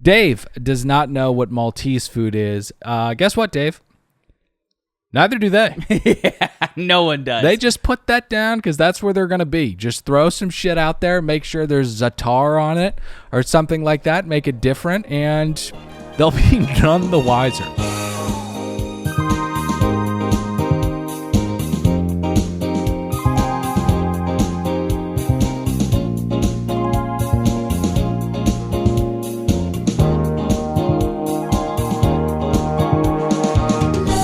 Dave does not know what Maltese food is. Guess what, Dave? Neither do they. Yeah, no one does. They just put that down because that's where they're going to be. Just throw some shit out there, make sure there's Zatar on it or something like that, make it different, and they'll be none the wiser.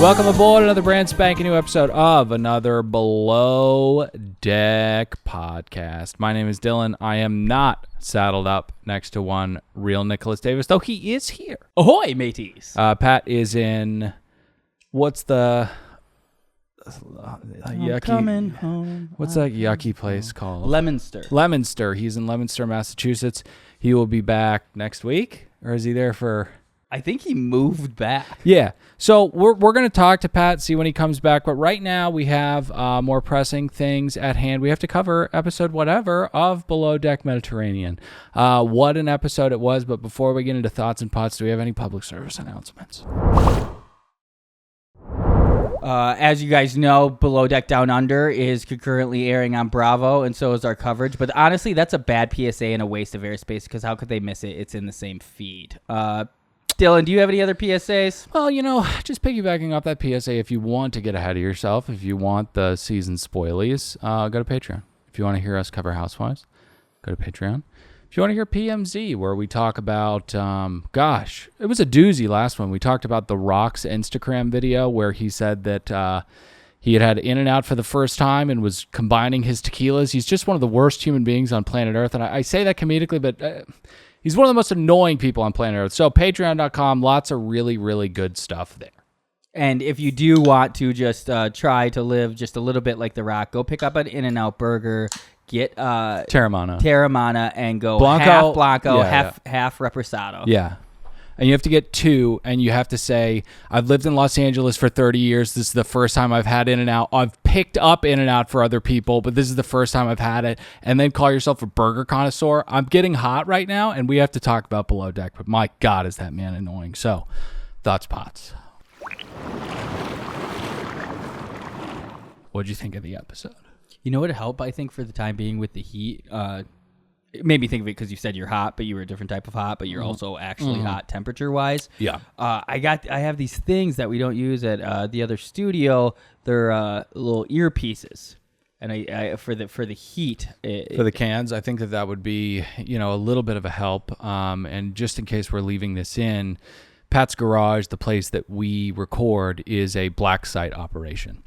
Welcome aboard another brand spanking new episode of Another Below Deck Podcast. My name is Dylan. I am not saddled up next to one real Nicholas Davis, though he is here. Ahoy, mateys. Pat is in, what's the yucky, coming home. What's that yucky place called? Leominster. Leominster. He's in Leominster, Massachusetts. He will be back next week, or is he there for... I think he moved back. Yeah. So we're going to talk to Pat, see when he comes back. But right now we have more pressing things at hand. We have to cover episode whatever of Below Deck Mediterranean. What an episode it was. But before we get into thoughts and pots, do we have any public service announcements? As you guys know, Below Deck Down Under is concurrently airing on Bravo, and so is our coverage. But honestly, that's a bad PSA and a waste of airspace because how could they miss it? It's in the same feed. Dylan, do you have any other PSAs? Well, just piggybacking off that PSA, if you want to get ahead of yourself, if you want the season spoilies, go to Patreon. If you want to hear us cover Housewives, go to Patreon. If you want to hear PMZ, where we talk about, it was a doozy last one. We talked about The Rock's Instagram video where he said that he had In-N-Out for the first time and was combining his tequilas. He's just one of the worst human beings on planet Earth. And I say that comedically, but... he's one of the most annoying people on planet Earth. So patreon.com, lots of really, really good stuff there. And if you do want to just try to live just a little bit like The Rock, go pick up an In-N-Out burger, get Terramana, and go Blanco, half Blanco, half Reposado. Yeah. And you have to get two, and you have to say, I've lived in Los Angeles for 30 years. This is the first time I've had In-N-Out. I've picked up In-N-Out for other people, but this is the first time I've had it. And then call yourself a burger connoisseur. I'm getting hot right now, and we have to talk about Below Deck, but my God, is that man annoying. So, thoughts, pots. What'd you think of the episode? You know what would help, I think, for the time being with the heat? It made me think of it because you said you're hot, but you were a different type of hot, but you're also actually hot temperature-wise. Yeah. I have these things that we don't use at the other studio. They're little earpieces, and I for the heat. For the cans, I think that would be a little bit of a help. And just in case we're leaving this in, Pat's Garage, the place that we record, is a black site operation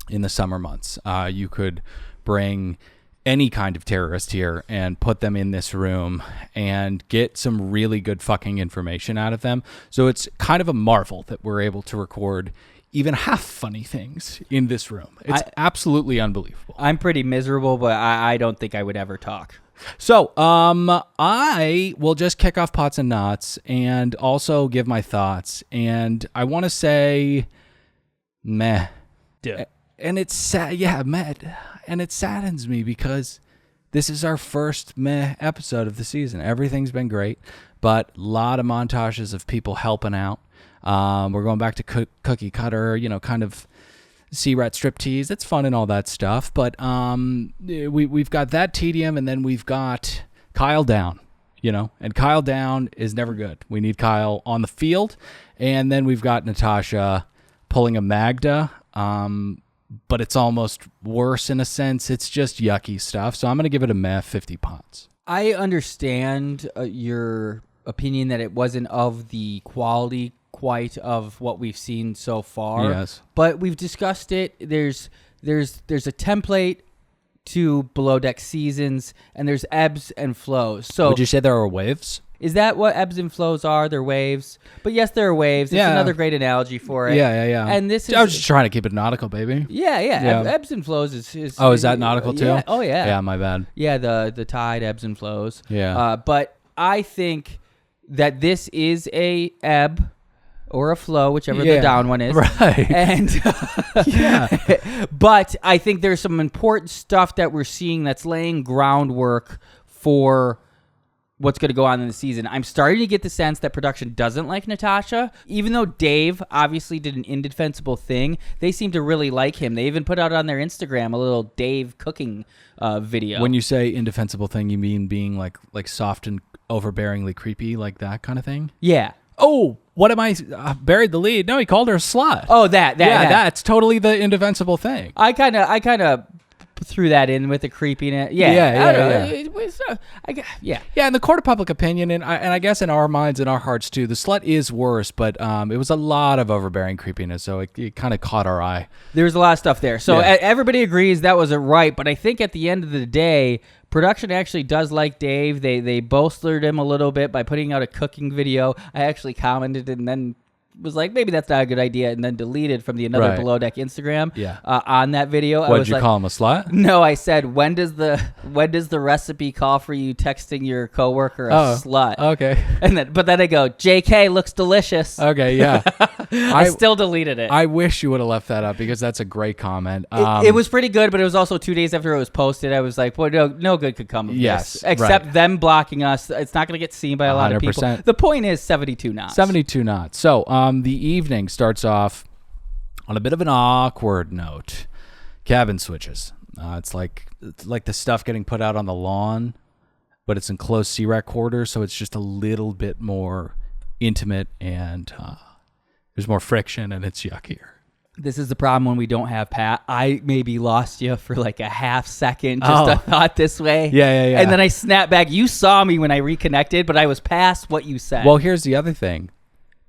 in the summer months. You could bring any kind of terrorist here and put them in this room and get some really good fucking information out of them. So it's kind of a marvel that we're able to record even half funny things in this room. It's absolutely unbelievable. I'm pretty miserable, but I don't think I would ever talk. So I will just kick off pots and knots and also give my thoughts. And I want to say meh. Duh. And it's sad. Yeah, meh. And it saddens me because this is our first meh episode of the season. Everything's been great, but a lot of montages of people helping out. We're going back to cookie cutter, kind of C-Rat striptease. It's fun and all that stuff, but we've got that tedium, and then we've got Kyle down, and Kyle down is never good. We need Kyle on the field, and then we've got Natasha pulling a Magda, but it's almost worse in a sense. It's just yucky stuff. So I'm going to give it a meh 50 pots. I understand your opinion that it wasn't of the quality quite of what we've seen so far. Yes. But we've discussed it. There's a template to Below Deck seasons, and there's ebbs and flows. So would you say there are waves? Is that what ebbs and flows are? They're waves. But yes, there are waves. It's another great analogy for it. Yeah. And this is... I was just trying to keep it nautical, baby. Yeah. Ebbs and flows is... Oh, is that nautical too? Yeah. Oh, yeah. Yeah, my bad. Yeah, the tide ebbs and flows. Yeah. But I think that this is a ebb or a flow, whichever the down one is. Right. And but I think there's some important stuff that we're seeing that's laying groundwork for what's going to go on in the season. I'm starting to get the sense that production doesn't like Natasha. Even though Dave obviously did an indefensible thing, they seem to really like him. They even put out on their Instagram a little Dave cooking video. When you say indefensible thing, you mean being like soft and overbearingly creepy, like that kind of thing? Yeah. Oh, what am I? Buried the lead. No, he called her a slut. Oh, that. That's totally the indefensible thing. I kind of threw that in with the creepiness. Yeah. Yeah, in the court of public opinion, and I guess in our minds and our hearts too, the slut is worse, but it was a lot of overbearing creepiness, so it kind of caught our eye. There was a lot of stuff there. So everybody agrees that wasn't right, but I think at the end of the day, production actually does like Dave. They bolstered him a little bit by putting out a cooking video. I actually commented and then was like, maybe that's not a good idea, and then deleted from the Another Below Deck Instagram on that video. What did you call him, a slut? No, I said, when does the recipe call for you texting your coworker a slut? Okay. But then I go, JK looks delicious. Okay, yeah. I still deleted it. I wish you would have left that up because that's a great comment. It was pretty good, but it was also 2 days after it was posted. I was like, well, no good could come of this. Except them blocking us. It's not going to get seen by a lot of people. The point is 72 knots. 72 knots. So the evening starts off on a bit of an awkward note. Cabin switches. It's like the stuff getting put out on the lawn, but it's in closed CRAC quarters, so it's just a little bit more intimate and there's more friction and it's yuckier. This is the problem when we don't have Pat. I maybe lost you for like a half second, just a thought this way. Yeah. And then I snapped back. You saw me when I reconnected, but I was past what you said. Well, here's the other thing.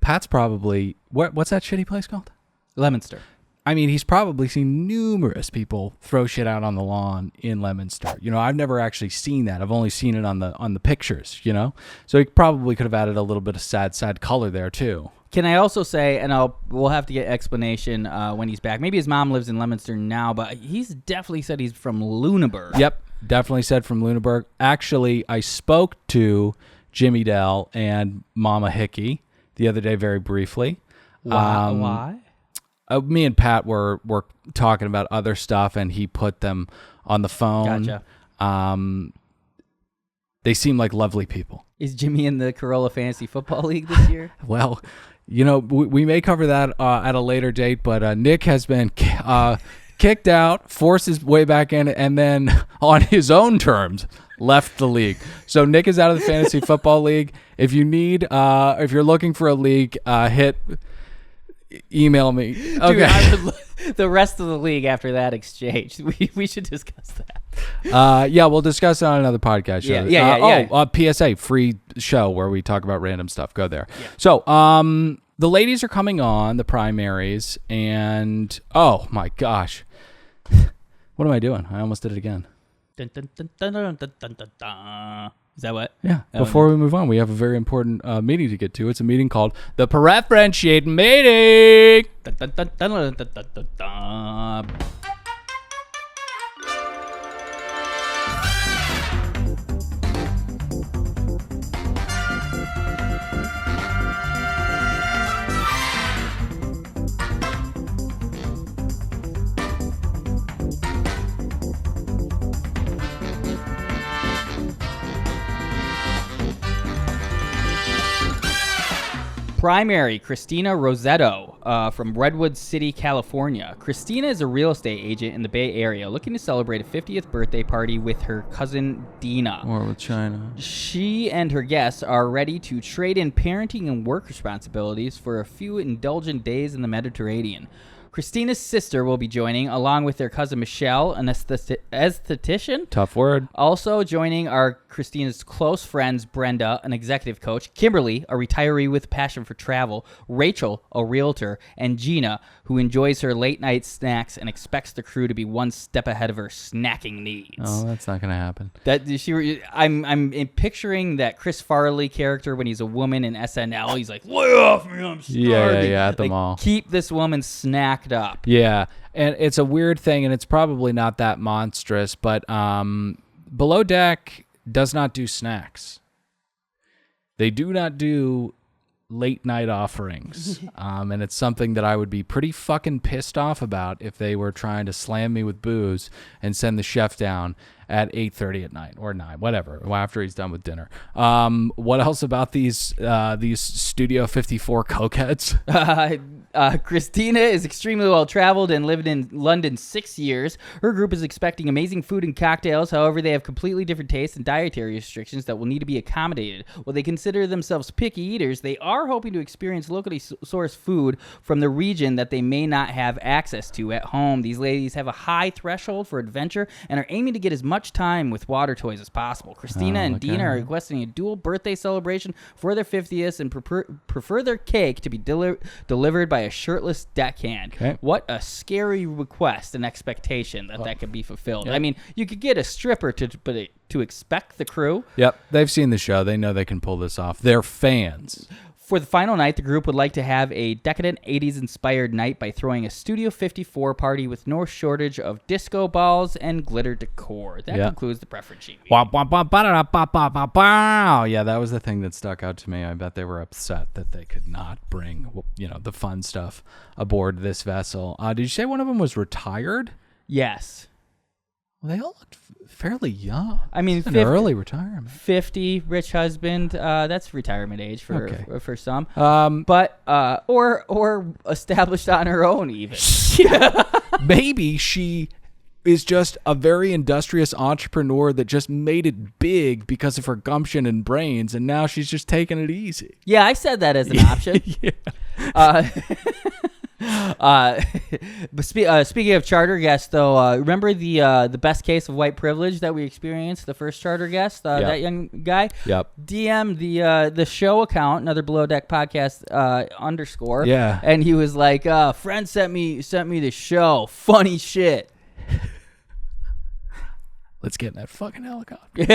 Pat's probably, what's that shitty place called? Lemonster. I mean, he's probably seen numerous people throw shit out on the lawn in Lemonster. You know, I've never actually seen that. I've only seen it on the pictures, you know? So he probably could have added a little bit of sad color there too. Can I also say, and we'll have to get explanation when he's back. Maybe his mom lives in Lemonster now, but he's definitely said he's from Lunenburg. Yep, definitely said from Lunenburg. Actually, I spoke to Jimmy Dell and Mama Hickey the other day very briefly. Why? Me and Pat were talking about other stuff, and he put them on the phone. Gotcha. They seem like lovely people. Is Jimmy in the Corolla Fantasy Football League this year? Well, you know, we may cover that at a later date, but Nick has been kicked out, forced his way back in, and then on his own terms left the league. So Nick is out of the Fantasy Football League. If you need, if you're looking for a league, email me. Okay. Dude, the rest of the league after that exchange, we should discuss that. Yeah, we'll discuss it on another podcast show. Yeah. PSA, free show where we talk about random stuff. Go there. Yeah. So, the ladies are coming on, the primaries, and oh my gosh. What am I doing? I almost did it again. Dun, dun, dun, dun, dun, dun, dun, dun, dun. Is that what? Yeah. Before we move on, we have a very important meeting to get to. It's a meeting called the Preferentiating Meeting. Dun, dun, dun, dun, dun, dun, dun, dun, dun. Primary, Christina Rosetto from Redwood City, California. Christina is a real estate agent in the Bay Area looking to celebrate a 50th birthday party with her cousin Dina. Or with China. She and her guests are ready to trade in parenting and work responsibilities for a few indulgent days in the Mediterranean. Christina's sister will be joining, along with their cousin Michelle, an esthetician. Tough word. Also joining are Christina's close friends, Brenda, an executive coach, Kimberly, a retiree with passion for travel, Rachel, a realtor, and Gina, who enjoys her late-night snacks and expects the crew to be one step ahead of her snacking needs. Oh, that's not going to happen. I'm picturing that Chris Farley character when he's a woman in SNL. He's like, lay off me, I'm starving. Yeah, at the mall. Keep this woman snacked up. Yeah, and it's a weird thing, and it's probably not that monstrous, but Below Deck does not do snacks. They do not do late night offerings, and it's something that I would be pretty fucking pissed off about if they were trying to slam me with booze and send the chef down at 8:30 at night or 9, whatever, after he's done with dinner. What else about these Studio 54 cokeheads? Christina is extremely well traveled and lived in London 6 years. Her group is expecting amazing food and cocktails. However, they have completely different tastes and dietary restrictions that will need to be accommodated. While they consider themselves picky eaters, they are hoping to experience locally sourced food from the region that they may not have access to at home. These ladies have a high threshold for adventure and are aiming to get as much time with water toys as possible. Christina and Dina are requesting a dual birthday celebration for their 50th and prefer their cake to be delivered by a shirtless deckhand. Okay. What a scary request and expectation that could be fulfilled. Yep. I mean, you could get a stripper to expect the crew. Yep, they've seen the show. They know they can pull this off. They're fans. For the final night, the group would like to have a decadent 80s-inspired night by throwing a Studio 54 party with no shortage of disco balls and glitter decor. That concludes the preference sheet. Yeah, that was the thing that stuck out to me. I bet they were upset that they could not bring, the fun stuff aboard this vessel. Did you say one of them was retired? Yes. Well, they all looked fairly young. I mean, an early retirement. 50, rich husband. That's retirement age for some. Or established on her own even. Maybe she is just a very industrious entrepreneur that just made it big because of her gumption and brains, and now she's just taking it easy. Yeah, I said that as an option. But speaking of charter guests, though, remember the best case of white privilege that we experienced? The first charter guest, that young guy. Yep. DM the show account, Another Below Deck Podcast _ Yeah. And he was like, "Friend sent me the show. Funny shit." Let's get in that fucking helicopter.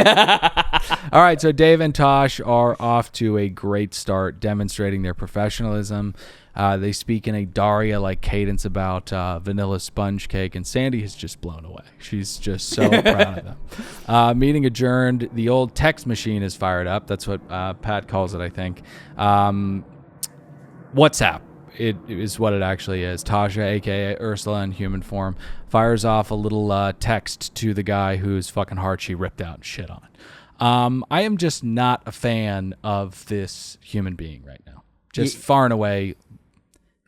All right, so Dave and Tosh are off to a great start, demonstrating their professionalism. They speak in a Daria-like cadence about vanilla sponge cake, and Sandy is just blown away. She's just so proud of them. Meeting adjourned. The old text machine is fired up. That's what Pat calls it, I think. WhatsApp. It is what it actually is. Tasha, a.k.a. Ursula in human form, fires off a little text to the guy whose fucking heart she ripped out and shit on. I am just not a fan of this human being right now. Just far and away,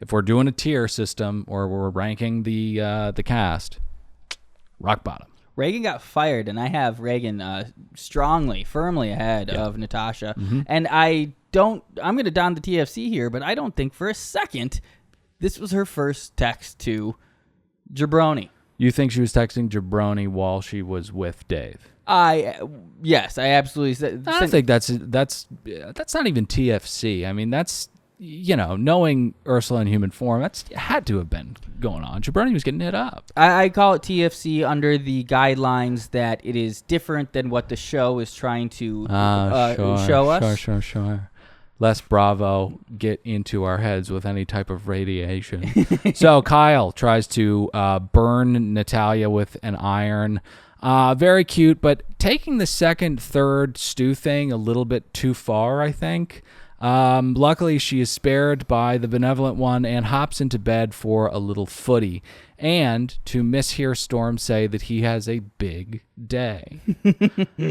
if we're doing a tier system or we're ranking the cast, rock bottom. Reagan got fired, and I have Reagan firmly ahead of Natasha. Mm-hmm. And I'm going to don the TFC here, but I don't think for a second this was her first text to Jabroni. You think she was texting Jabroni while she was with Dave? Yes, I absolutely. I don't think that's not even TFC. I mean, that's, knowing Ursula in human form, that's had to have been going on. Jabroni was getting hit up. I call it TFC under the guidelines that it is different than what the show is trying to show us. Sure. Less Bravo get into our heads with any type of radiation. So Kyle tries to burn Natalia with an iron. Very cute, but taking the second, third stew thing a little bit too far, I think. Luckily, she is spared by the benevolent one and hops into bed for a little footy. And to mishear Storm say that he has a big day.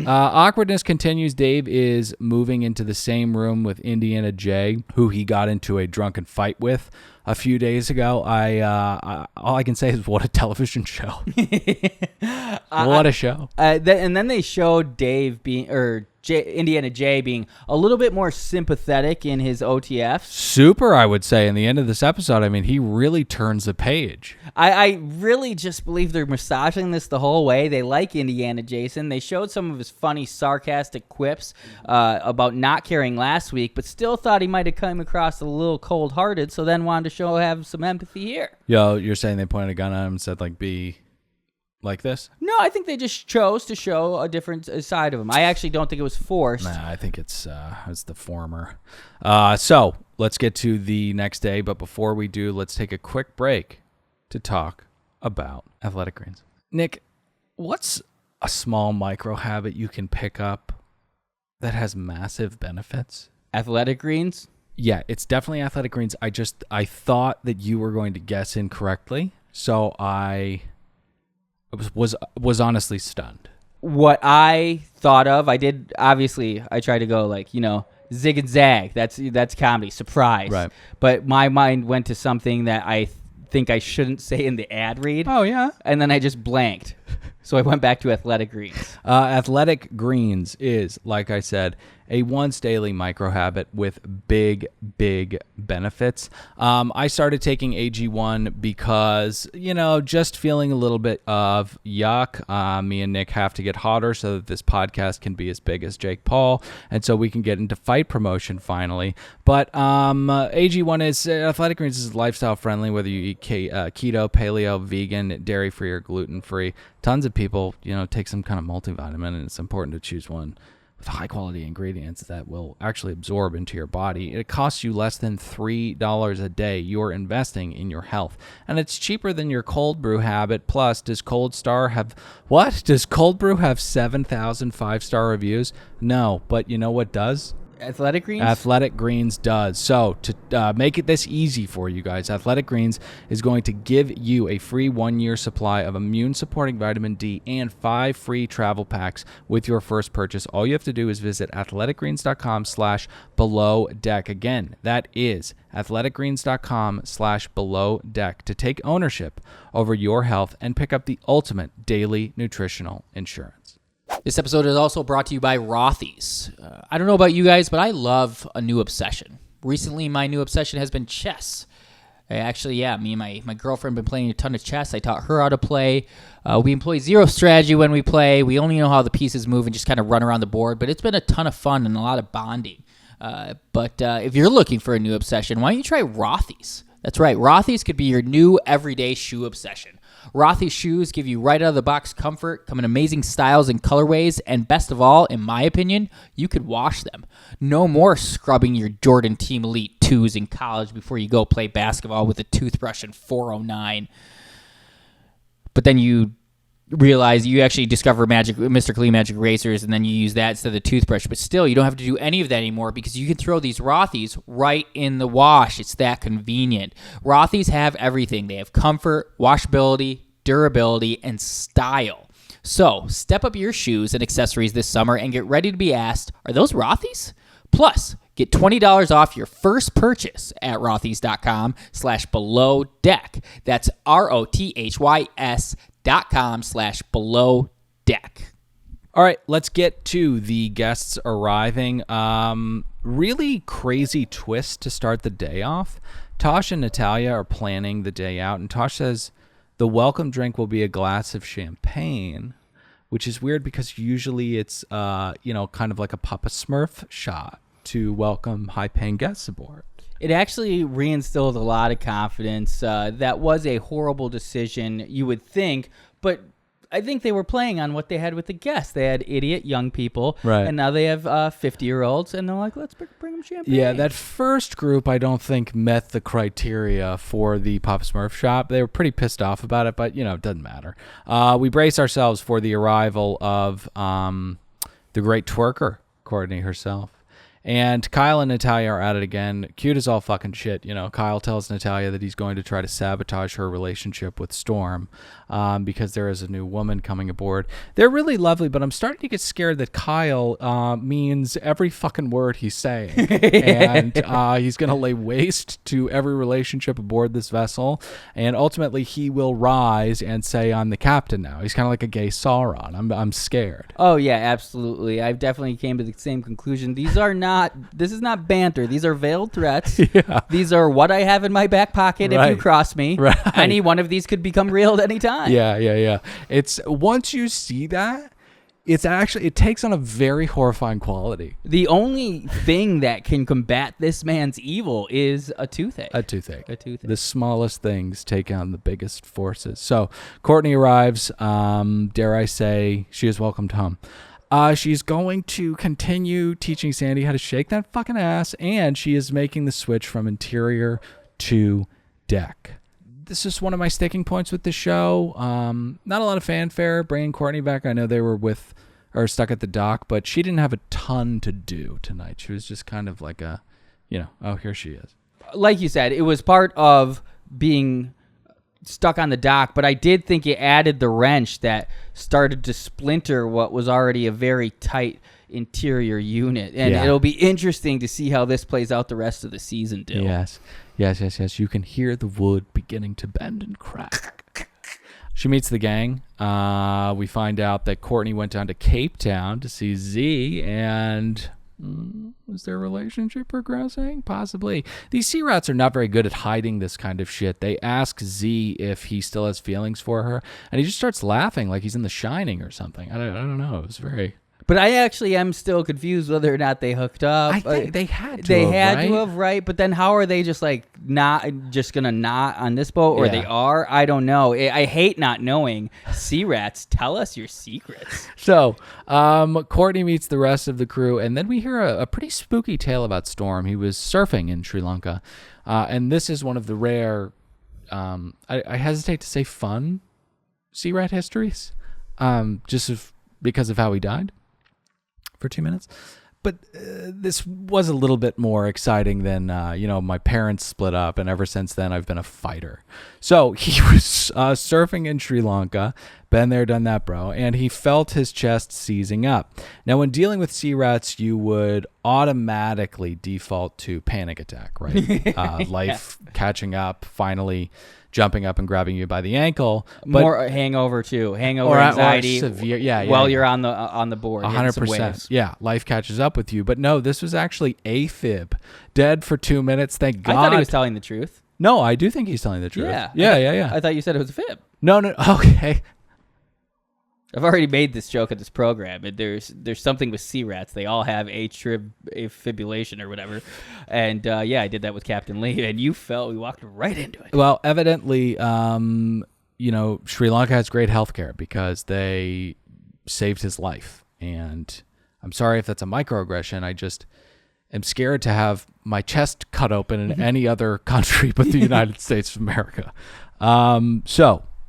Awkwardness continues. Dave is moving into the same room with Indiana J, who he got into a drunken fight with a few days ago. All I can say is what a television show. What a show. And then they showed Dave Indiana J being a little bit more sympathetic in his OTFs. Super, I would say. In the end of this episode, I mean, he really turns the page. I really just believe they're massaging this the whole way. They like Indiana Jason. They showed some of his funny, sarcastic quips about not caring last week, but still thought he might have come across a little cold-hearted, so then wanted to have some empathy here. Yo, you're saying they pointed a gun at him and said, be like this? No, I think they just chose to show a different side of him. I actually don't think it was forced. Nah, I think it's the former. So let's get to the next day, but before we do, let's take a quick break to talk about athletic greens. Nick, what's a small micro habit you can pick up that has massive benefits? Athletic greens? Yeah, it's definitely athletic greens. I thought that you were going to guess incorrectly, so I was honestly stunned. what I thought of, I tried to go like, zig and zag. That's comedy, surprise. Right. But my mind went to something that I think I shouldn't say in the ad read. Oh, yeah? And then I just blanked. So I went back to Athletic Greens. Athletic Greens is, like I said, a once daily micro habit with big, big benefits. I started taking AG1 because, just feeling a little bit of yuck. Me and Nick have to get hotter so that this podcast can be as big as Jake Paul, and so we can get into fight promotion finally. But AG1 is Athletic Greens is lifestyle friendly, whether you eat keto, paleo, vegan, dairy free, or gluten free. Tons of people, take some kind of multivitamin, and it's important to choose one with high quality ingredients that will actually absorb into your body. It costs you less than $3 a day. You're investing in your health, and it's cheaper than your cold brew habit. Plus, does Cold Brew have 7,000 5-star reviews? No, but you know what does? Athletic Greens? Athletic Greens does. So to make it this easy for you guys, Athletic Greens is going to give you a free 1-year supply of immune-supporting vitamin D and 5 free travel packs with your first purchase. All you have to do is visit athleticgreens.com/below-deck. Again, that is athleticgreens.com/below-deck to take ownership over your health and pick up the ultimate daily nutritional insurance. This episode is also brought to you by Rothy's. I don't know about you guys, but I love a new obsession. Recently, my new obsession has been chess. Me and my girlfriend have been playing a ton of chess. I taught her how to play. We employ zero strategy when we play. We only know how the pieces move and just kind of run around the board, but it's been a ton of fun and a lot of bonding. But if you're looking for a new obsession, why don't you try Rothy's? That's right, Rothy's could be your new everyday shoe obsession. Rothy's shoes give you right-out-of-the-box comfort, come in amazing styles and colorways, and best of all, in my opinion, you could wash them. No more scrubbing your Jordan Team Elite 2s in college before you go play basketball with a toothbrush and 409. But then you realize you actually discover Mr. Clean Magic Erasers, and then you use that instead of the toothbrush. But still, you don't have to do any of that anymore because you can throw these Rothy's right in the wash. It's that convenient. Rothy's have everything. They have comfort, washability, durability, and style. So step up your shoes and accessories this summer and get ready to be asked, are those Rothy's? Plus, get $20 off your first purchase at rothys.com/below-deck. That's rothys.com/below-deck. All right, let's get to the guests arriving. Really crazy twist to start the day off. Tosh and Natalia are planning the day out, and Tosh says the welcome drink will be a glass of champagne, which is weird because usually it's, kind of like a Papa Smurf shot to welcome high-paying guests aboard. It actually reinstilled a lot of confidence. That was a horrible decision, you would think, but I think they were playing on what they had with the guests. They had idiot young people, right, and now they have 50-year-olds, and they're like, let's bring them champagne. Yeah, that first group I don't think met the criteria for the Papa Smurf shop. They were pretty pissed off about it, but, it doesn't matter. We brace ourselves for the arrival of the great twerker, Courtney herself. And Kyle and Natalia are at it again. Cute as all fucking shit. Kyle tells Natalia that he's going to try to sabotage her relationship with Storm because there is a new woman coming aboard. They're really lovely, but I'm starting to get scared that Kyle means every fucking word he's saying. And he's going to lay waste to every relationship aboard this vessel. And ultimately, he will rise and say, I'm the captain now. He's kind of like a gay Sauron. I'm scared. Oh, yeah, absolutely. I've definitely came to the same conclusion. This is not banter. These are veiled threats. Yeah. These are what I have in my back pocket if you cross me. Right. Any one of these could become real at any time. Yeah. It's once you see that, it takes on a very horrifying quality. The only thing that can combat this man's evil is a toothache. A toothache. The smallest things take on the biggest forces. So Courtney arrives. Dare I say, she is welcomed home. She's going to continue teaching Sandy how to shake that fucking ass, and she is making the switch from interior to deck. This is one of my sticking points with the show. Not a lot of fanfare bringing Courtney back. I know they were stuck at the dock, but she didn't have a ton to do tonight. She was just kind of like here she is. Like you said, it was part of being stuck on the dock, but I did think it added the wrench that started to splinter what was already a very tight interior unit. And it'll be interesting to see how this plays out the rest of the season, Dill. Yes. You can hear the wood beginning to bend and crack. She meets the gang. We find out that Courtney went down to Cape Town to see Z, and is their relationship progressing? Possibly. These sea rats are not very good at hiding this kind of shit. They ask Z if he still has feelings for her, and he just starts laughing like he's in The Shining or something. I don't know. It was very... But I actually am still confused whether or not they hooked up. I think they had to. To have, right? But then how are they just like not just gonna not on this boat, or they are? I don't know. I hate not knowing. Sea rats, tell us your secrets. So, Courtney meets the rest of the crew, and then we hear a pretty spooky tale about Storm. He was surfing in Sri Lanka, and this is one of the rare, I hesitate to say fun sea rat histories, because of how he died. For 2 minutes. But this was a little bit more exciting than, my parents split up, and ever since then I've been a fighter. So he was surfing in Sri Lanka, been there, done that, bro, and he felt his chest seizing up. Now, when dealing with sea rats, you would automatically default to panic attack, right? Life catching up, finally jumping up and grabbing you by the ankle. But more hangover too. Hangover anxiety. Or severe, while you're on the board. 100%. Yeah, life catches up with you. But no, this was actually AFib. Dead for 2 minutes. Thank God. I thought he was telling the truth. No, I do think he's telling the truth. Yeah. I thought you said it was a fib. No. Okay. I've already made this joke at this program, and there's something with sea rats. They all have afibrillation or whatever, and I did that with Captain Lee, and we walked right into it. Well, evidently, Sri Lanka has great healthcare because they saved his life, and I'm sorry if that's a microaggression. I just am scared to have my chest cut open in any other country but the United States of America.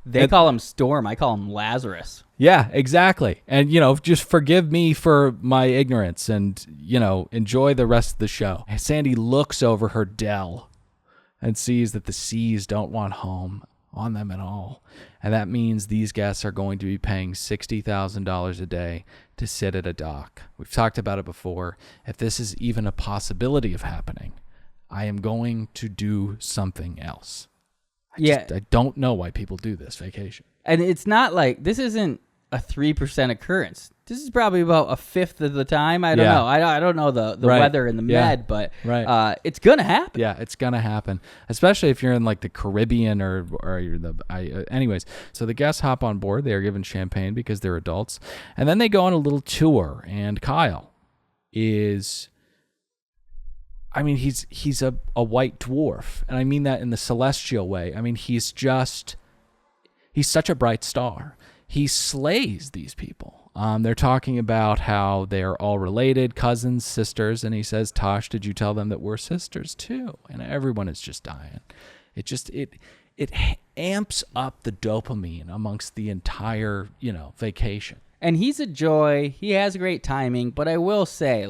They call him Storm. I call him Lazarus. Yeah, exactly. And, just forgive me for my ignorance and, enjoy the rest of the show. Sandy looks over her dell and sees that the seas don't want home on them at all. And that means these guests are going to be paying $60,000 a day to sit at a dock. We've talked about it before. If this is even a possibility of happening, I am going to do something else. I don't know why people do this vacation. And it's not like, this isn't a 3% occurrence. This is probably about a fifth of the time. I don't know. I don't know the weather in the med, but it's gonna happen. Yeah, it's gonna happen, especially if you're in like the Caribbean or you're anyways. So the guests hop on board. They are given champagne because they're adults, and then they go on a little tour. And Kyle is, he's a white dwarf, and I mean that in the celestial way. I mean, he's such a bright star. He slays these people. They're talking about how they're all related, cousins, sisters, and he says, "Tosh, did you tell them that we're sisters too?" And everyone is just dying. It amps up the dopamine amongst the entire, vacation. And he's a joy. He has great timing, but I will say,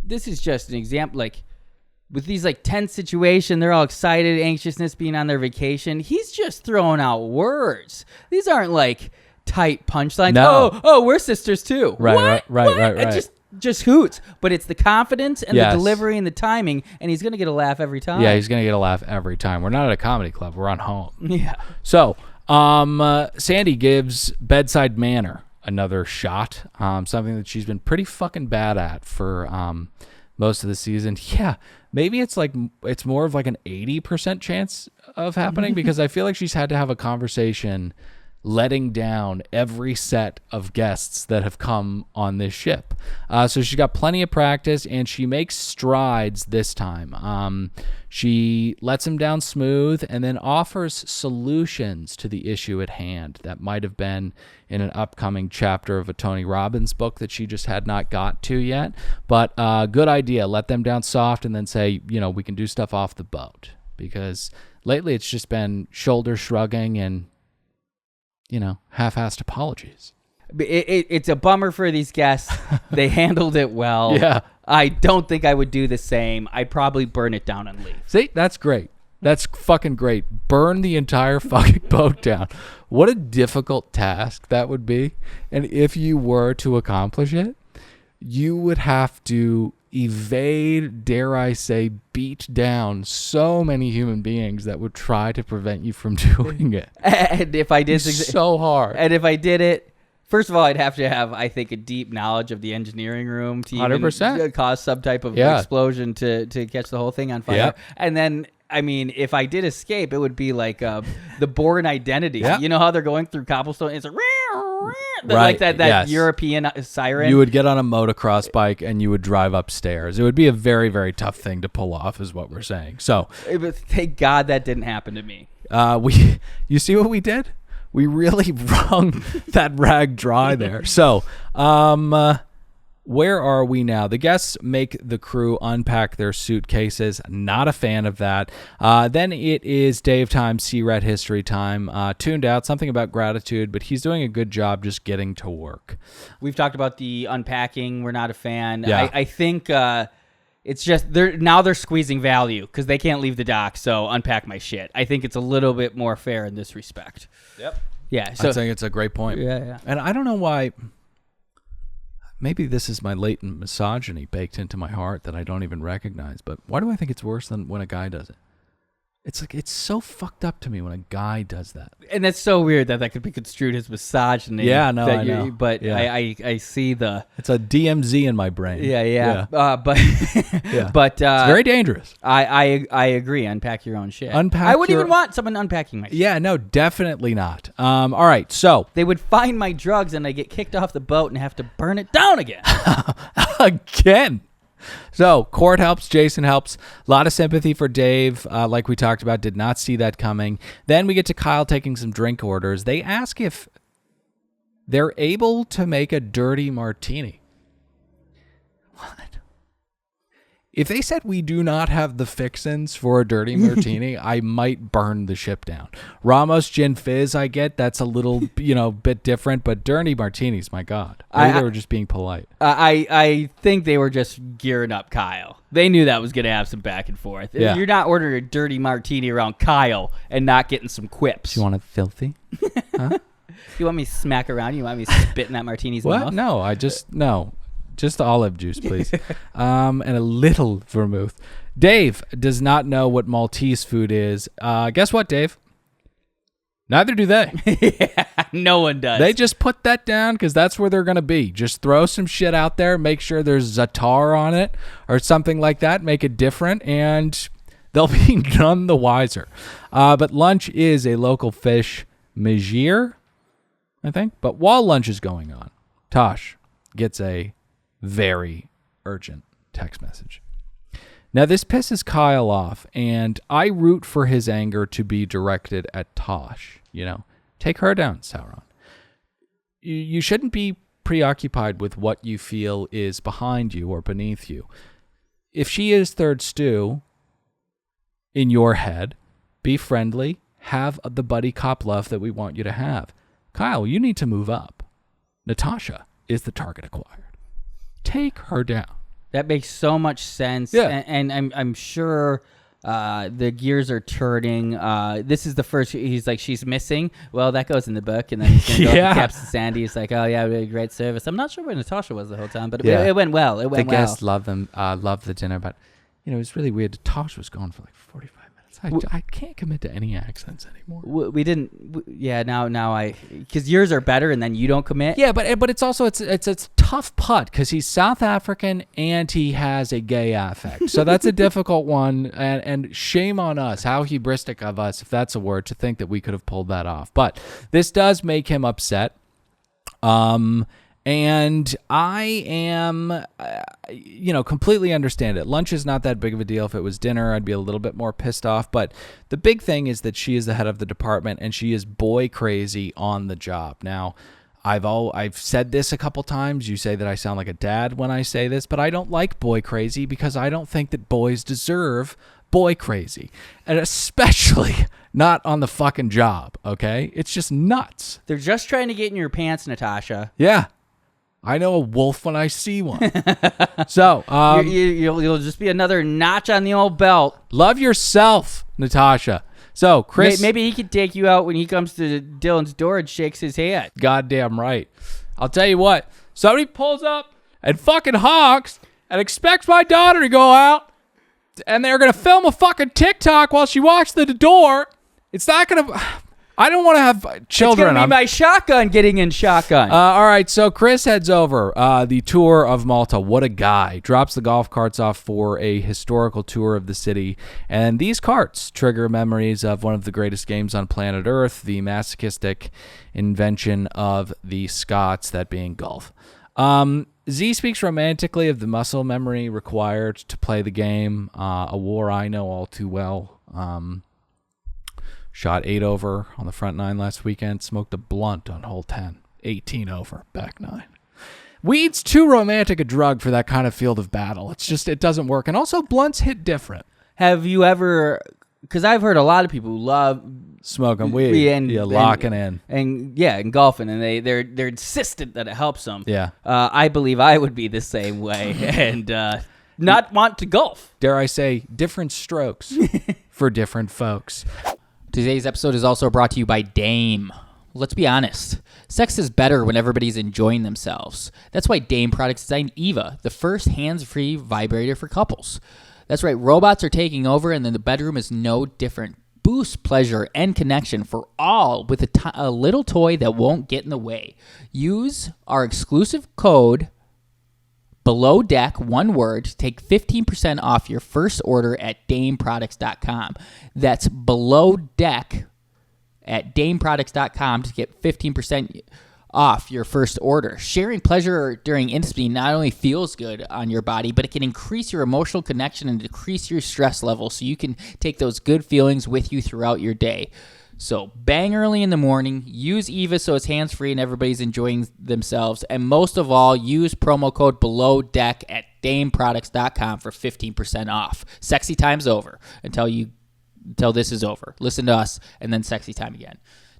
this is just an example, with these tense situation, they're all excited, anxiousness, being on their vacation. He's just throwing out words. These aren't tight punchlines. No. Oh, we're sisters too. Right. It just hoots. But it's the confidence and the delivery and the timing, and he's gonna get a laugh every time. Yeah, he's gonna get a laugh every time. We're not at a comedy club. We're on home. Yeah. So, Sandy gives bedside manner another shot. Something that she's been pretty fucking bad at for most of the season. Yeah. Maybe it's more of an 80% chance of happening because I feel like she's had to have a conversation letting down every set of guests that have come on this ship. So she's got plenty of practice, and she makes strides this time. She lets him down smooth and then offers solutions to the issue at hand that might have been in an upcoming chapter of a Tony Robbins book that she just had not got to yet. But good idea. Let them down soft and then say, we can do stuff off the boat. Because lately it's just been shoulder shrugging and half-assed apologies. It's a bummer for these guests. They handled it well. Yeah. I don't think I would do the same. I'd probably burn it down and leave. See, that's great. That's fucking great. Burn the entire fucking boat down. What a difficult task that would be. And if you were to accomplish it, you would have to evade, dare I say, beat down so many human beings that would try to prevent you from doing it. And if I did so hard. And if I did it, first of all, I'd have to have, I think, a deep knowledge of the engineering room to 100%. even cause some type of explosion to catch the whole thing on fire. Yep. And then, I mean, if I did escape, it would be like the Bourne Identity. Yeah. You know how they're going through cobblestone? It's like, Right. like that Yes. European siren. You would get on a motocross bike and you would drive upstairs. It would be a very, very tough thing to pull off, is what we're saying. So, thank God that didn't happen to me. you see what we did? We really wrung that rag dry there. So, where are we now? The guests make the crew unpack their suitcases. Not a fan of that. Then it is Dave time, C-Rat history time. Tuned out, something about gratitude, but he's doing a good job just getting to work. We've talked about the unpacking. We're not a fan. Yeah. I think it's just they're squeezing value because they can't leave the dock, so unpack my shit. I think it's a little bit more fair in this respect. Yep. Yeah. So I think it's a great point. Yeah. And I don't know why. Maybe this is my latent misogyny baked into my heart that I don't even recognize. But why do I think it's worse than when a guy does it? It's like, it's so fucked up to me when a guy does that. And that's so weird that could be construed as misogyny. Yeah, no, I know. But Yeah. I see the... It's a DMZ in my brain. Yeah. But Yeah. but It's very dangerous. I agree. Unpack your own shit. Unpack I wouldn't your- even want someone unpacking my shit. Yeah, no, definitely not. All right, so They would find my drugs and I get kicked off the boat and have to burn it down again. again. So Court helps, Jason helps. A lot of sympathy for Dave, like we talked about. Did not see that coming. Then we get to Kyle taking some drink orders. They ask if they're able to make a dirty martini. What? If they said we do not have the fixins for a dirty martini, I might burn the ship down. Ramos Gin Fizz, I get. That's a little, bit different. But dirty martinis, my God. Maybe they were just being polite. I think they were just gearing up Kyle. They knew that was going to have some back and forth. Yeah. You're not ordering a dirty martini around Kyle and not getting some quips. Do you want it filthy? Huh? You want me to smack around? You want me to spit in that martini's What? mouth? No. Just olive juice, please. And a little vermouth. Dave does not know what Maltese food is. Guess what, Dave? Neither do they. Yeah, no one does. They just put that down because that's where they're going to be. Just throw some shit out there. Make sure there's Zatar on it or something like that. Make it different, and they'll be none the wiser. But lunch is a local fish meagre, I think. But while lunch is going on, Tosh gets a very urgent text message. Now, this pisses Kyle off, and I root for his anger to be directed at Tosh. Take her down, Sauron. You shouldn't be preoccupied with what you feel is behind you or beneath you. If she is third stew in your head, be friendly, have the buddy cop love that we want you to have. Kyle, you need to move up. Natasha is the target acquired. Take her down. That makes so much sense. Yeah. And I'm sure the gears are turning. This is the first. He's like, she's missing. Well, that goes in the book. And then he's going to go to Captain Sandy. He's like, oh, yeah, really great service. I'm not sure where Natasha was the whole time, but it went well. It went well. The guests love them, love the dinner, but it was really weird. Tosh was gone for like 45 minutes. I can't commit to any accents anymore. We didn't. Now I, because yours are better, and then you don't commit. Yeah, but it's also it's a tough putt because he's South African and he has a gay affect, so that's a difficult one. And shame on us, how hubristic of us, if that's a word, to think that we could have pulled that off. But this does make him upset. And I am, completely understand it. Lunch is not that big of a deal. If it was dinner, I'd be a little bit more pissed off. But the big thing is that she is the head of the department and she is boy crazy on the job. Now, I've said this a couple times. You say that I sound like a dad when I say this, but I don't like boy crazy because I don't think that boys deserve boy crazy, and especially not on the fucking job. Okay, it's just nuts. They're just trying to get in your pants, Natasha. Yeah. I know a wolf when I see one. So, You'll just be another notch on the old belt. love yourself. Natasha. So, Chris. Maybe he could take you out when he comes to Dylan's door and shakes his hand. Goddamn right. I'll tell you what. Somebody pulls up and fucking honks and expects my daughter to go out, and they're going to film a fucking TikTok while she walks to the door. It's not going to... I don't want to have children. It's going to be my shotgun getting in shotgun. All right, so Chris heads over the tour of Malta. What a guy. Drops the golf carts off for a historical tour of the city. And these carts trigger memories of one of the greatest games on planet Earth, the masochistic invention of the Scots, that being golf. Z speaks romantically of the muscle memory required to play the game, a war I know all too well. Shot 8 over on the front 9 last weekend. Smoked a blunt on hole 10. 18 over, back 9. Weed's too romantic a drug for that kind of field of battle. It's just, it doesn't work. And also, blunts hit different. Have you ever... Because I've heard a lot of people who love... Smoking weed. Locking in. And golfing. And they're insistent that it helps them. Yeah. I believe I would be the same way. And not want to golf. Dare I say, different strokes for different folks. Today's episode is also brought to you by Dame. Let's be honest. Sex is better when everybody's enjoying themselves. That's why Dame Products designed Eva, the first hands-free vibrator for couples. That's right, robots are taking over, and then the bedroom is no different. Boost pleasure and connection for all with a little toy that won't get in the way. Use our exclusive code Below Deck, one word, to take 15% off your first order at dameproducts.com. That's Below Deck at dameproducts.com to get 15% off your first order. Sharing pleasure during intimacy not only feels good on your body, but it can increase your emotional connection and decrease your stress level so you can take those good feelings with you throughout your day. So bang early in the morning, use Eva so it's hands-free and everybody's enjoying themselves. And most of all, use promo code Below Deck at dameproducts.com for 15% off. Sexy time's over until this is over. Listen to us and then sexy time again.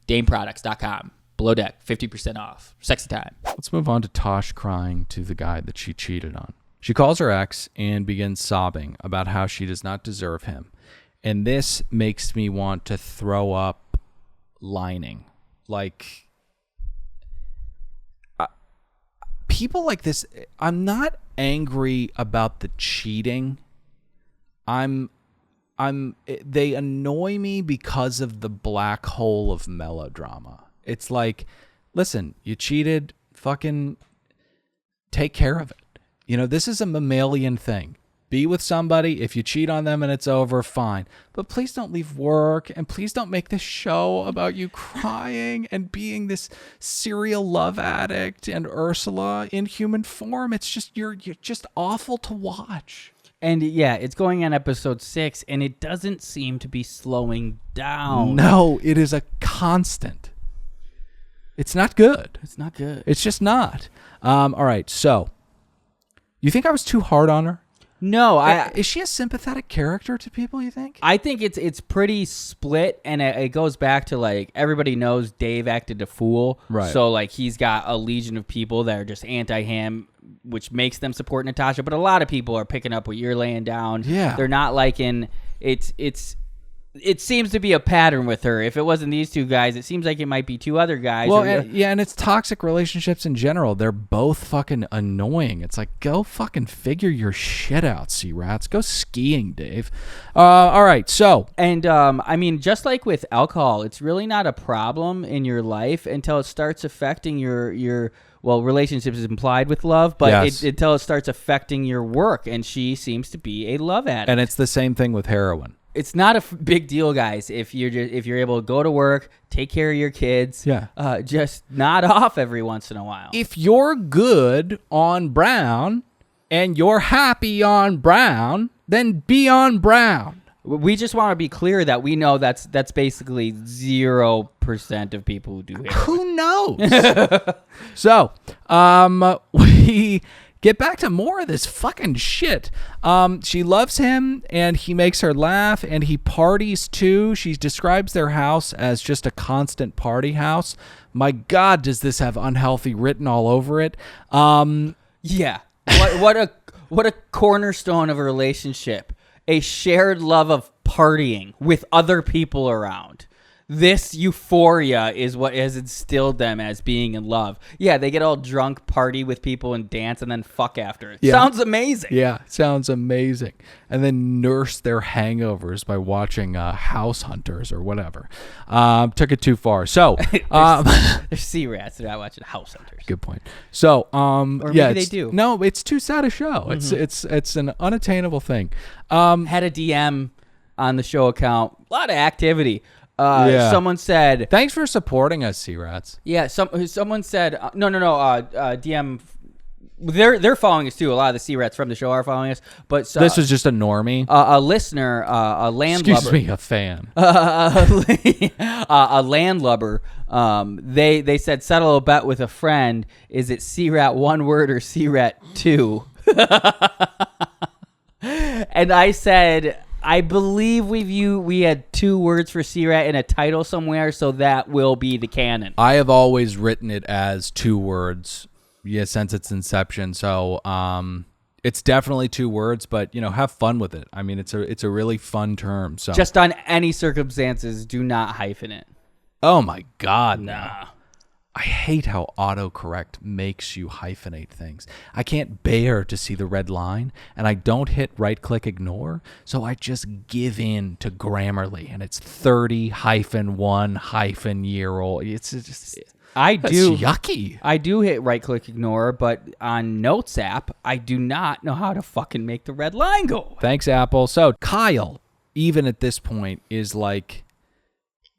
dameproducts.com. Below Deck, 50% off. Sexy time. Let's move on to Tosh crying to the guy that she cheated on. She calls her ex and begins sobbing about how she does not deserve him. And this makes me want to throw up lining. Like, people like this, I'm not angry about the cheating. They annoy me because of the black hole of melodrama. It's like, listen, you cheated, fucking take care of it. You know, this is a mammalian thing. Be with somebody. If you cheat on them and it's over, fine. But please don't leave work, and please don't make this show about you crying and being this serial love addict and Ursula in human form. It's just, you're just awful to watch. And yeah, it's going on episode 6, and it doesn't seem to be slowing down. No, it is a constant. It's not good. It's not good. It's just not. All right, so you think I was too hard on her? No, is she a sympathetic character to people, you think? I think it's pretty split, and it goes back to, like, everybody knows Dave acted a fool. Right. So, like, he's got a legion of people that are just anti-him, which makes them support Natasha. But a lot of people are picking up what you're laying down. Yeah. They're not liking it seems to be a pattern with her. If it wasn't these two guys, it seems like it might be two other guys. Well, and it's toxic relationships in general. They're both fucking annoying. It's like, go fucking figure your shit out, sea rats. Go skiing, Dave. All right, so. And, I mean, just like with alcohol, it's really not a problem in your life until it starts affecting your well, relationships is implied with love, but yes. Until it starts affecting your work, and she seems to be a love addict. And it's the same thing with heroin. It's not a big deal, guys. If you're able to go to work, take care of your kids, just nod off every once in a while. If you're good on brown and you're happy on brown, then be on brown. We just want to be clear that we know that's basically 0% of people who do heroin. Who knows? So, we get back to more of this fucking shit. She loves him, and he makes her laugh, and he parties too. She describes their house as just a constant party house. My God, does this have unhealthy written all over it? Yeah. What a cornerstone of a relationship. A shared love of partying with other people around. This euphoria is what has instilled them as being in love. Yeah, they get all drunk, party with people, and dance, and then fuck after. Yeah. Sounds amazing. Yeah, sounds amazing. And then nurse their hangovers by watching House Hunters or whatever. Took it too far. So, They're sea rats. They're not watching House Hunters. good point. So, Or maybe they do. No, it's too sad a show. It's an unattainable thing. Had a DM on the show account. A lot of activity. Someone said, Thanks for supporting us, Sea Rats. yeah, someone said, no, DM, they're following us too. A lot of the sea rats from the show are following us, but This was just a normie. a listener, a landlubber. Excuse me, a fan. A landlubber. They said settle a bet with a friend. Is it sea rat 1 word or sea rat 2? And I said, I believe we had 2 words for sea rat in a title somewhere, so that will be the canon. I have always written it as 2 words, since its inception. So it's definitely 2 words, but have fun with it. I mean, it's a really fun term. So Just on any circumstances, do not hyphen it. oh my God, no. Nah. I hate how autocorrect makes you hyphenate things. I can't bear to see the red line, and I don't hit right-click ignore, so I just give in to Grammarly, and it's 30-1-year-old. It's just I do. That's yucky. I do hit right click ignore, but on Notes app, I do not know how to fucking make the red line go. Thanks, Apple. So Kyle, even at this point, is like,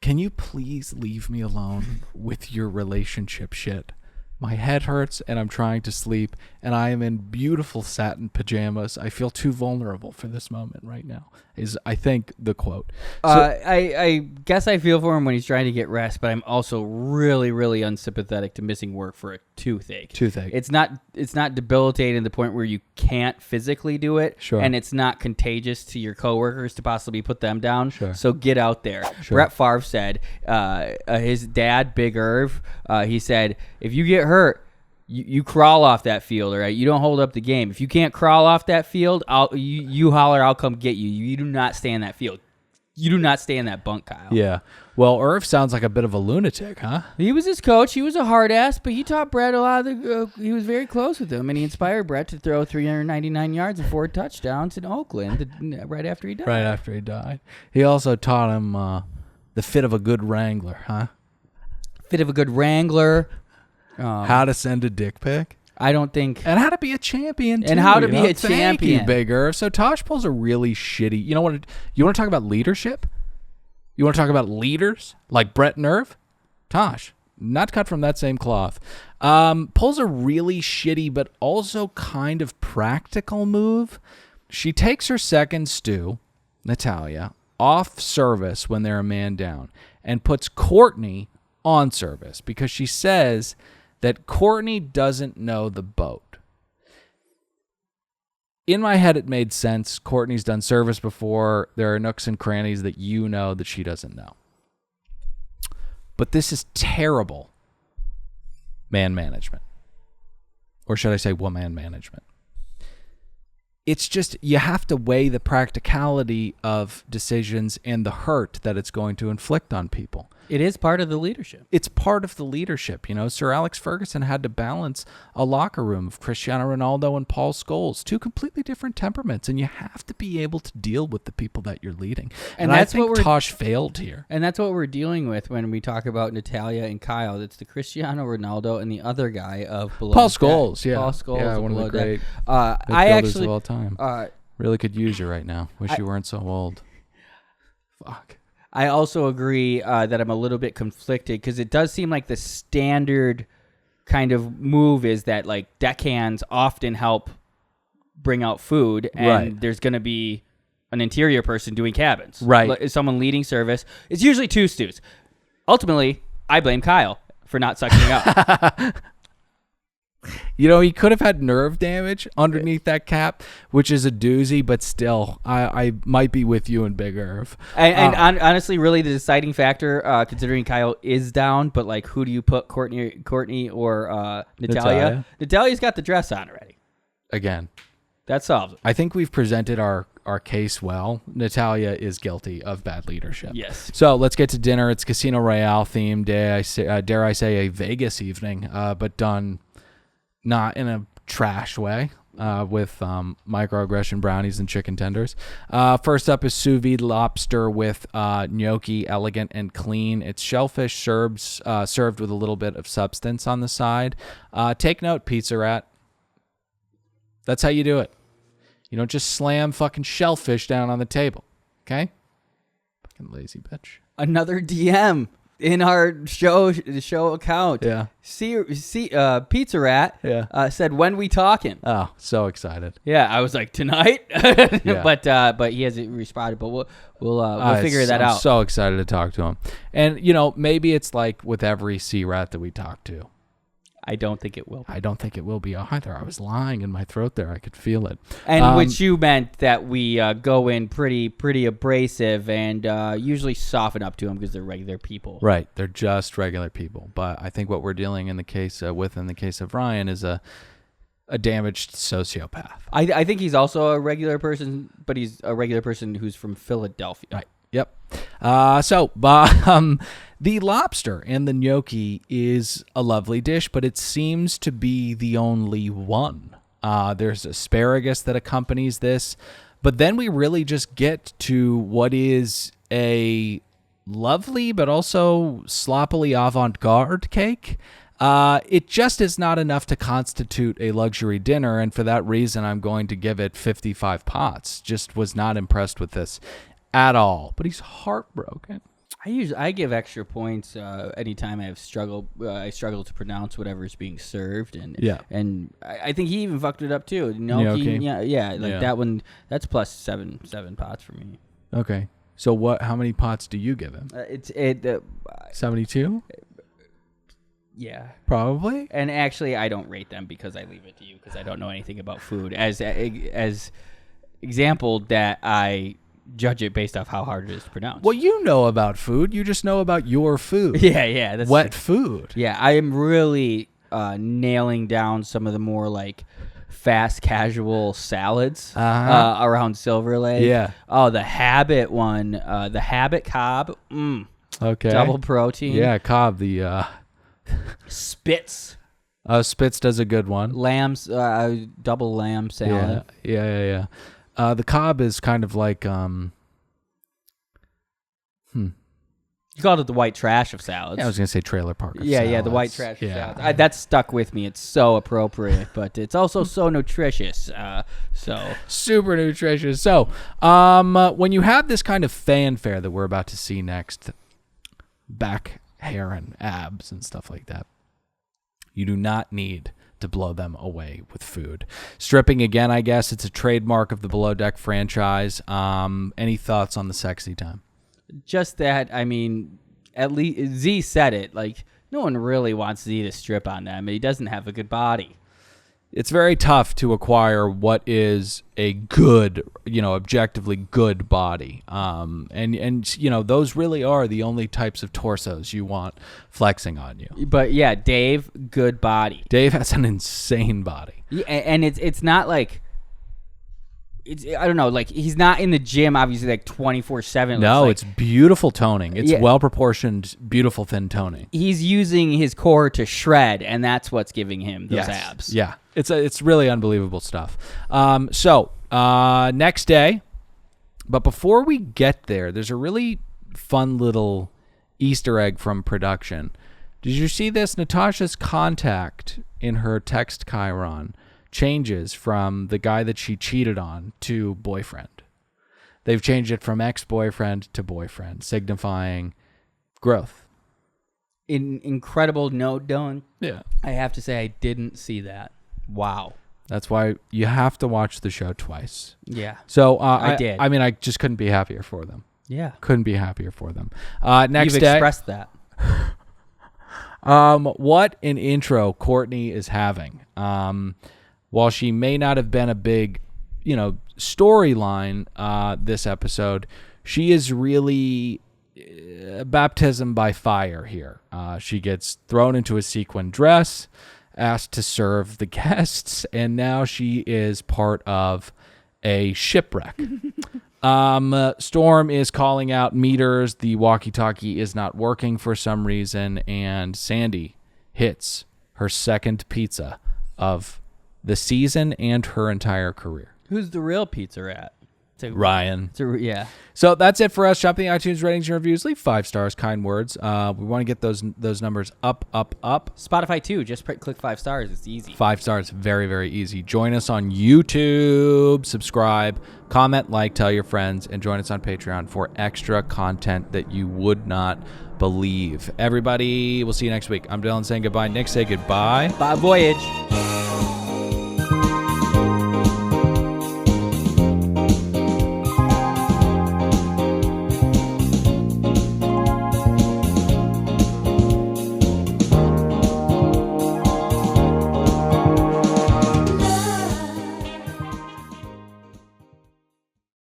can you please leave me alone with your relationship shit? My head hurts and I'm trying to sleep, and I am in beautiful satin pajamas. I feel too vulnerable for this moment right now, is I think the quote. So, I guess I feel for him when he's trying to get rest, but I'm also really, really unsympathetic to missing work for a toothache. It's not debilitating to the point where you can't physically do it, Sure. and it's not contagious to your coworkers to possibly put them down. Sure. So get out there. Sure. Brett Favre said, his dad, Big Irv, he said, if you get hurt, you crawl off that field, all right? You don't hold up the game. If you can't crawl off that field, you holler, I'll come get you. You do not stay in that field. You do not stay in that bunk, Kyle. yeah. Well, Irv sounds like a bit of a lunatic, huh? He was his coach. He was a hard ass, but he taught Brett a lot of the. He was very close with him, and he inspired Brett to throw 399 yards and 4 touchdowns in Oakland right after he died. Right after he died. He also taught him the fit of a good wrangler, huh? Fit of a good wrangler. How to send a dick pic. I don't think. And how to be a champion, too. And how to be a Thank champion. you, Big Irv. So Tosh pulls a really shitty... You know what? You want to talk about leadership? You want to talk about leaders like Brett and Irv? Tosh, not cut from that same cloth. Pulls a really shitty but also kind of practical move. She takes her second stew, Natalia, off service when they're a man down, and puts Courtney on service because she says that Courtney doesn't know the boat. In my head, it made sense. Courtney's done service before. There are nooks and crannies that you know that she doesn't know. But this is terrible man management. Or should I say woman management? It's just, you have to weigh the practicality of decisions and the hurt that it's going to inflict on people. It is part of the leadership. It's part of the leadership. You know, Sir Alex Ferguson had to balance a locker room of Cristiano Ronaldo and Paul Scholes, 2 completely different temperaments, and you have to be able to deal with the people that you're leading. And that's I think what we're- Tosh failed here. And that's what we're dealing with when we talk about Natalia and Kyle. It's the Cristiano Ronaldo and the other guy of Below Paul Deck. Scholes, yeah. Paul Scholes. Yeah, one of the Below Deck. great I midfielders actually of all time. Really could use you right now. Wish you weren't so old. Fuck. I also agree that I'm a little bit conflicted because it does seem like the standard kind of move is that like deckhands often help bring out food, and Right. there's going to be an interior person doing cabins. Right. Like, someone leading service. It's usually 2 stews. Ultimately, I blame Kyle for not sucking up. You know, he could have had nerve damage underneath that cap, which is a doozy, but still, I might be with you and Big Irv. And honestly, really the deciding factor, considering Kyle is down, but like, who do you put, Courtney or Natalia? Natalia's got the dress on already. Again, That solves it. I think we've presented our our case well, Natalia is guilty of bad leadership. Yes. So let's get to dinner. It's Casino Royale themed. Dare I say a Vegas evening, but done not in a trash way. With microaggression brownies and chicken tenders. First up is sous vide lobster with gnocchi, elegant and clean. It's shellfish served with a little bit of substance on the side. Take note, Pizza Rat. That's how you do it. You don't just slam fucking shellfish down on the table, okay? Fucking lazy bitch. Another DM in our show account. Yeah. Pizza Rat said, "When we talking?" Oh, so excited. Yeah, I was like, "Tonight," Yeah. but he hasn't responded. But we'll figure that out. I'm so excited to talk to him. And maybe it's like with every sea rat that we talk to. I don't think it will. I don't think it will be either. I was lying in my throat there. I could feel it. And which you meant that we go in pretty abrasive and usually soften up to them because they're regular people. Right. They're just regular people. But I think what we're dealing in the case in the case of Ryan is a damaged sociopath. I think he's also a regular person, but he's a regular person who's from Philadelphia. Right. Yep. The lobster and the gnocchi is a lovely dish, but it seems to be the only one. There's asparagus that accompanies this, but then we really just get to what is a lovely but also sloppily avant-garde cake. It just is not enough to constitute a luxury dinner, and for that reason, I'm going to give it 55 pots. Just was not impressed with this at all, but he's heartbroken. I give extra points anytime I struggle to pronounce whatever is being served, and I think he even fucked it up too. Gnocchi? That one. That's plus seven pots for me. Okay, so how many pots do you give him? 72. Yeah, probably. And actually, I don't rate them because I leave it to you because I don't know anything about food. As example that I judge it based off how hard it is to pronounce. Well, you know about food. You just know about your food. Yeah. That's wet food. Yeah, I am really nailing down some of the more like fast casual salads around Silver Lake. Yeah. Oh, the Habit one, the Habit Cobb. Okay. Double protein. Yeah, Cobb. The Spitz. Spitz does a good one. Lamb's double lamb salad. Yeah. The Cobb is kind of like You called it the white trash of salads. Yeah, I was gonna say trailer park. Yeah, the white trash of salads. That's stuck with me. It's so appropriate, but it's also so nutritious. So super nutritious. So, when you have this kind of fanfare that we're about to see next, back hair and abs and stuff like that, you do not need to blow them away with food. Stripping again, I guess it's a trademark of the Below Deck franchise. Any thoughts on the sexy time? Just that, I mean, at least Z said it. Like, no one really wants Z to strip on them. He doesn't have a good body. It's very tough to acquire what is a good, objectively good body. And those really are the only types of torsos you want flexing on you. But yeah, Dave, good body. Dave has an insane body. Yeah, and it's not like, I don't know, like he's not in the gym obviously like 24/7. No, it's beautiful toning. It's well proportioned, beautiful thin toning. He's using his core to shred, and that's what's giving him those abs. Yeah, it's really unbelievable stuff. So next day, but before we get there, there's a really fun little Easter egg from production. Did you see this? Natasha's contact in her text Chiron changes from the guy that she cheated on to boyfriend. They've changed it from ex-boyfriend to boyfriend, signifying growth. Incredible note, Dylan. Yeah. I have to say I didn't see that. Wow. That's why you have to watch the show twice. Yeah. So I did. I mean, I just couldn't be happier for them. Yeah. Couldn't be happier for them. Next You've day. expressed that. What an intro Courtney is having. While she may not have been a big, storyline this episode, she is really baptism by fire here. She gets thrown into a sequin dress, asked to serve the guests, and now she is part of a shipwreck. Storm is calling out meters. The walkie-talkie is not working for some reason, and Sandy hits her second pizza of the season and her entire career. Who's the real pizza rat? Ryan. Yeah. So that's it for us. Shop the iTunes ratings and reviews. Leave 5 stars, kind words. We want to get those numbers up. Spotify too. Just click 5 stars. It's easy. 5 stars, very, very easy. Join us on YouTube. Subscribe, comment, like, tell your friends, and join us on Patreon for extra content that you would not believe. Everybody, we'll see you next week. I'm Dylan saying goodbye. Nick, say goodbye. Bye, voyage.